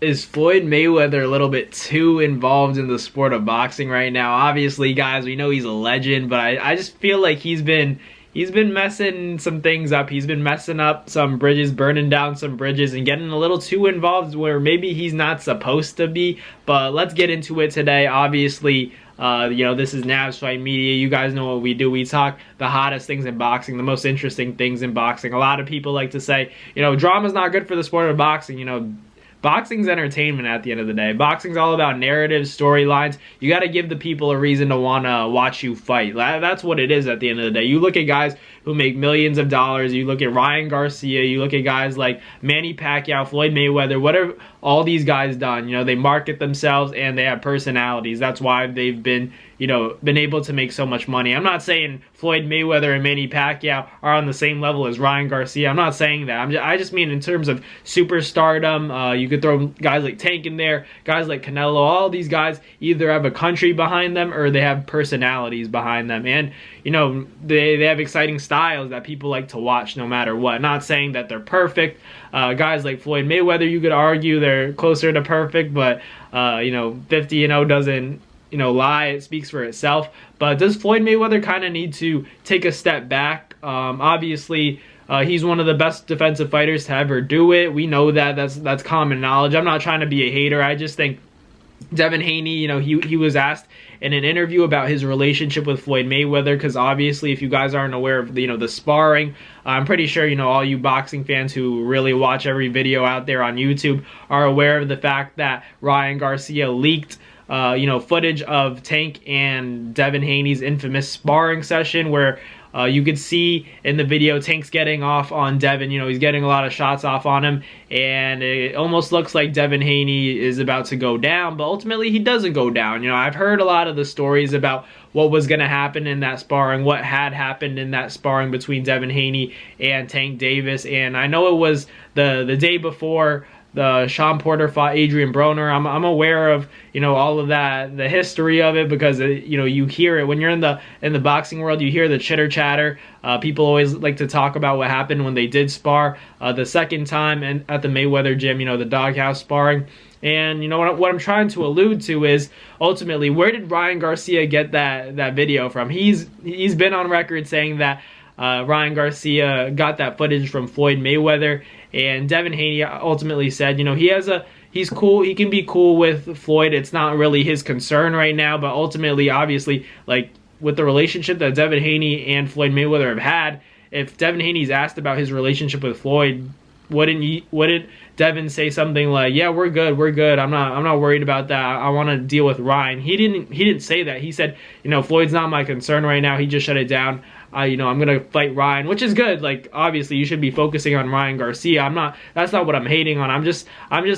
Is Floyd Mayweather a little bit too involved in the sport of boxing right now? Obviously, guys, we know he's a legend, but I just feel like he's been messing some things up. He's been messing up some bridges, burning down some bridges, and getting a little too involved where maybe he's not supposed to be. But let's get into it today. Obviously, this is Nav's Fight Media. You guys know what we do. We talk the hottest things in boxing, the most interesting things in boxing. A lot of people like to say, drama's not good for the sport of boxing. Boxing's entertainment at the end of the day. Boxing's all about narratives, storylines. You got to give the people a reason to want to watch you fight. That's what it is at the end of the day. You look at guys who make millions of dollars. You look at Ryan Garcia. You look at guys like Manny Pacquiao, Floyd Mayweather, whatever all these guys done. They market themselves and they have personalities. That's why they've been able to make so much money. I'm not saying Floyd Mayweather and Manny Pacquiao are on the same level as Ryan Garcia. I'm not saying that. I just mean in terms of superstardom. You could throw guys like Tank in there, guys like Canelo. All these guys either have a country behind them or they have personalities behind them. And, they have exciting styles that people like to watch no matter what. Not saying that they're perfect. Guys like Floyd Mayweather, you could argue they're closer to perfect, but, 50-0 doesn't lie. It speaks for itself. But does Floyd Mayweather kind of need to take a step back? Obviously, he's one of the best defensive fighters to ever do it. We know that. That's common knowledge. I'm not trying to be a hater. I just think Devin Haney, he was asked in an interview about his relationship with Floyd Mayweather, because obviously, if you guys aren't aware of the sparring, I'm pretty sure all you boxing fans who really watch every video out there on YouTube are aware of the fact that Ryan Garcia leaked footage of Tank and Devin Haney's infamous sparring session where you could see in the video Tank's getting off on Devin. He's getting a lot of shots off on him, and it almost looks like Devin Haney is about to go down, but ultimately he doesn't go down. I've heard a lot of the stories about what was going to happen in that sparring, what had happened in that sparring between Devin Haney and Tank Davis, and I know it was the day before the Sean Porter fought Adrian Broner. I'm aware of all of that, the history of it, because you hear it when you're in the boxing world. You hear the chitter chatter. People always like to talk about what happened when they did spar the second time and at the Mayweather gym. The doghouse sparring. And what I'm trying to allude to is ultimately, where did Ryan Garcia get that video from? He's been on record saying that Ryan Garcia got that footage from Floyd Mayweather, and Devin Haney ultimately said, he's cool. He can be cool with Floyd. It's not really his concern right now, but ultimately, obviously, like with the relationship that Devin Haney and Floyd Mayweather have had, if Devin Haney's asked about his relationship with Floyd, wouldn't Devin say something like, "Yeah, we're good. I'm not worried about that. I want to deal with Ryan." He didn't say that. He said, Floyd's not my concern right now. He just shut it down. I'm gonna fight Ryan, which is good. Like, obviously, you should be focusing on Ryan Garcia. That's not what I'm hating on. I'm just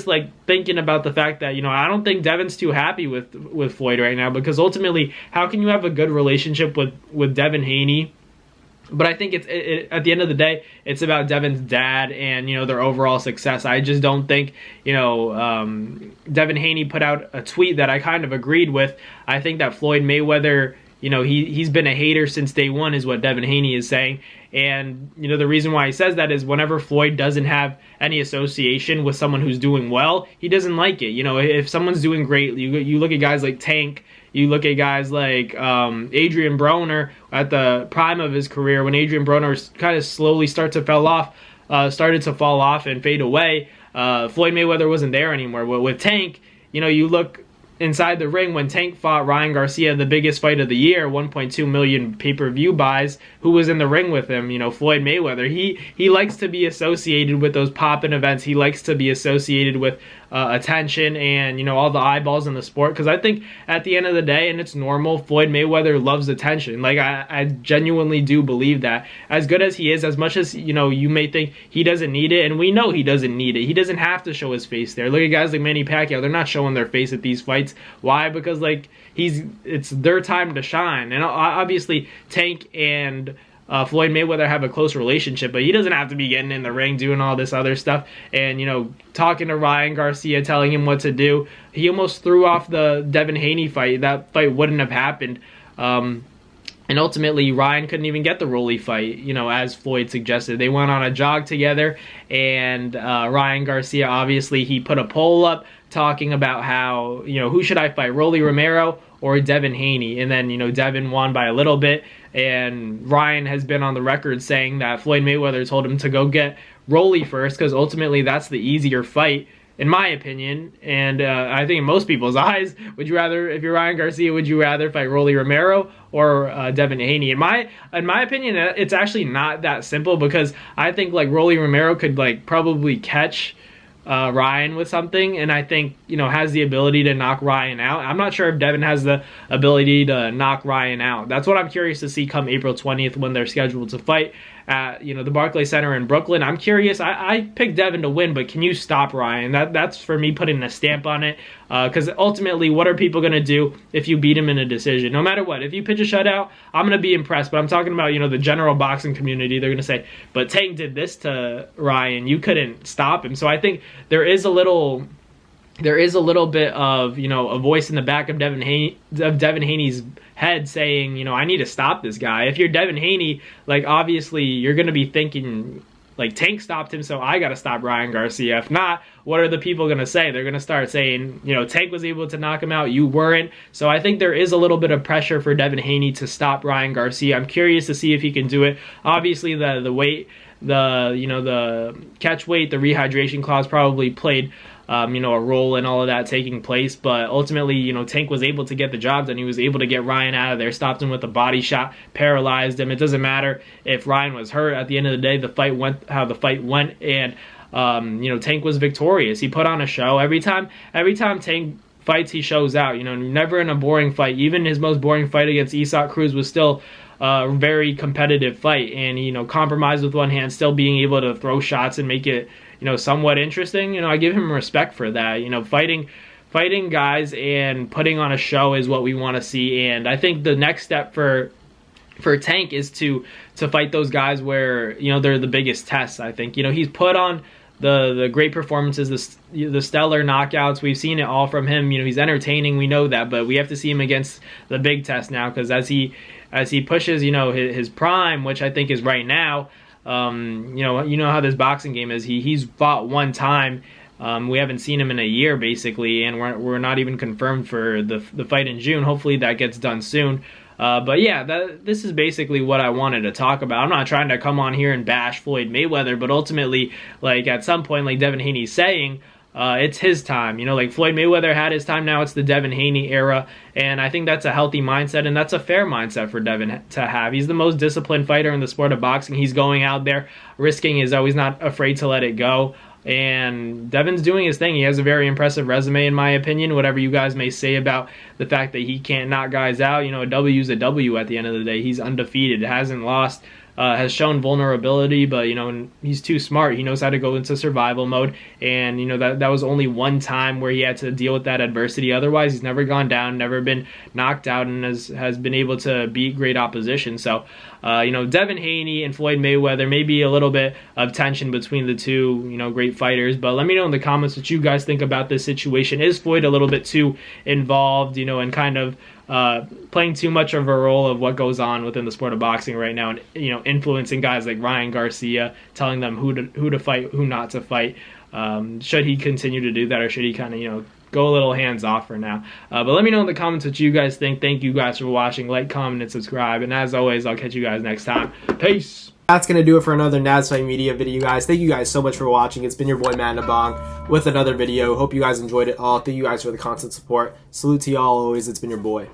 like thinking about the fact that I don't think Devin's too happy with Floyd right now, because ultimately, how can you have a good relationship with Devin Haney? But I think at the end of the day, it's about Devin's dad and their overall success. I just don't think Devin Haney put out a tweet that I kind of agreed with. I think that Floyd Mayweather, he's been a hater since day one, is what Devin Haney is saying. And the reason why he says that is whenever Floyd doesn't have any association with someone who's doing well, he doesn't like it. If someone's doing great, you look at guys like Tank. You look at guys like Adrian Broner at the prime of his career, when Adrian Broner kind of slowly started to fall off and fade away. Floyd Mayweather wasn't there anymore. With Tank, you look inside the ring when Tank fought Ryan Garcia, the biggest fight of the year, 1.2 million pay-per-view buys. Who was in the ring with him? Floyd Mayweather. He likes to be associated with those pop-in events. He likes to be associated with attention and all the eyeballs in the sport, because I think at the end of the day, and it's normal, Floyd Mayweather loves attention. Like, I genuinely do believe that. As good as he is, as much as you may think he doesn't need it, and we know he doesn't need it. He doesn't have to show his face there. Look at guys like Manny Pacquiao. They're not showing their face at these fights. Why? Because it's their time to shine. And obviously Tank and Floyd Mayweather have a close relationship, but he doesn't have to be getting in the ring doing all this other stuff and talking to Ryan Garcia, telling him what to do. He almost threw off the Devin Haney fight. That fight wouldn't have happened. And ultimately, Ryan couldn't even get the Rolly fight, you know, as Floyd suggested. They went on a jog together, and Ryan Garcia, obviously, he put a poll up talking about how, you know, who should I fight, Rolly Romero or Devin Haney? And then, you know, Devin won by a little bit, and Ryan has been on the record saying that Floyd Mayweather told him to go get Rolly first, because ultimately that's the easier fight, in my opinion, and I think in most people's eyes. Would you rather, if you're Ryan Garcia, would you rather fight Rolly Romero or Devin Haney? In my opinion, it's actually not that simple, because I think like Rolly Romero could like probably catch Ryan with something, and I think, you know, has the ability to knock Ryan out. I'm not sure if Devin has the ability to knock Ryan out. That's what I'm curious to see come April 20th when they're scheduled to fight at, you know, the Barclays Center in Brooklyn. I'm curious. I picked Devin to win, but can you stop Ryan? That's for me putting a stamp on it, because ultimately, what are people going to do if you beat him in a decision? No matter what, if you pitch a shutout, I'm going to be impressed, but I'm talking about, you know, the general boxing community. They're going to say, but Tank did this to Ryan, you couldn't stop him. So I think there is a little bit of, you know, a voice in the back of Devin Haney's head saying, you know, I need to stop this guy. If you're Devin Haney, like, obviously you're going to be thinking, like, Tank stopped him, so I got to stop Ryan Garcia. If not, what are the people going to say? They're going to start saying, you know, Tank was able to knock him out, you weren't. So I think there is a little bit of pressure for Devin Haney to stop Ryan Garcia. I'm curious to see if he can do it. Obviously, the weight, the catch weight, the rehydration clause probably played you know, a role in all of that taking place, but ultimately, you know, Tank was able to get the job done. He was able to get Ryan out of there, stopped him with a body shot, paralyzed him. It doesn't matter if Ryan was hurt. At the end of the day, the fight went how the fight went, and you know, Tank was victorious. He put on a show. Every time Tank fights, he shows out. You know, never in a boring fight. Even his most boring fight against Isak Cruz was still a very competitive fight, and, you know, compromised with one hand, still being able to throw shots and make it, you know, somewhat interesting. You know, I give him respect for that. You know, fighting guys and putting on a show is what we want to see, and I think the next step for Tank is to fight those guys where, you know, they're the biggest tests. I think, you know, he's put on the great performances, the stellar knockouts. We've seen it all from him. You know, he's entertaining, we know that, but we have to see him against the big test now, because as he pushes, you know, his prime, which I think is right now. You know how this boxing game is. He's fought one time. We haven't seen him in a year, basically, and we're not even confirmed for the fight in June. Hopefully that gets done soon. But yeah, this is basically what I wanted to talk about. I'm not trying to come on here and bash Floyd Mayweather, but ultimately, like, at some point, like Devin Haney's saying, it's his time. You know, like Floyd Mayweather had his time, now it's the Devin Haney era, and I think that's a healthy mindset, and that's a fair mindset for Devin to have. He's the most disciplined fighter in the sport of boxing. He's going out there, risking his always, not afraid to let it go, and Devin's doing his thing. He has a very impressive resume, in my opinion, whatever you guys may say about the fact that he can't knock guys out. You know, a W is a W at the end of the day. He's undefeated, hasn't lost, has shown vulnerability, but, you know, he's too smart. He knows how to go into survival mode, and, you know, that was only one time where he had to deal with that adversity. Otherwise, he's never gone down, never been knocked out, and has been able to beat great opposition. So, you know, Devin Haney and Floyd Mayweather, maybe a little bit of tension between the two, you know, great fighters, but let me know in the comments what you guys think about this situation. Is Floyd a little bit too involved, you know, and kind of playing too much of a role of what goes on within the sport of boxing right now, and, you know, influencing guys like Ryan Garcia, telling them who to fight, who not to fight? Should he continue to do that, or should he kind of, you know, go a little hands off for now? But let me know in the comments what you guys think. Thank you guys for watching. Like, comment, and subscribe, and as always, I'll catch you guys next time. Peace. That's going to do it for another NASFIGHT Media video, guys. Thank you guys so much for watching. It's been your boy, Matt Nabong, with another video. Hope you guys enjoyed it all. Thank you guys for the constant support. Salute to y'all always. It's been your boy.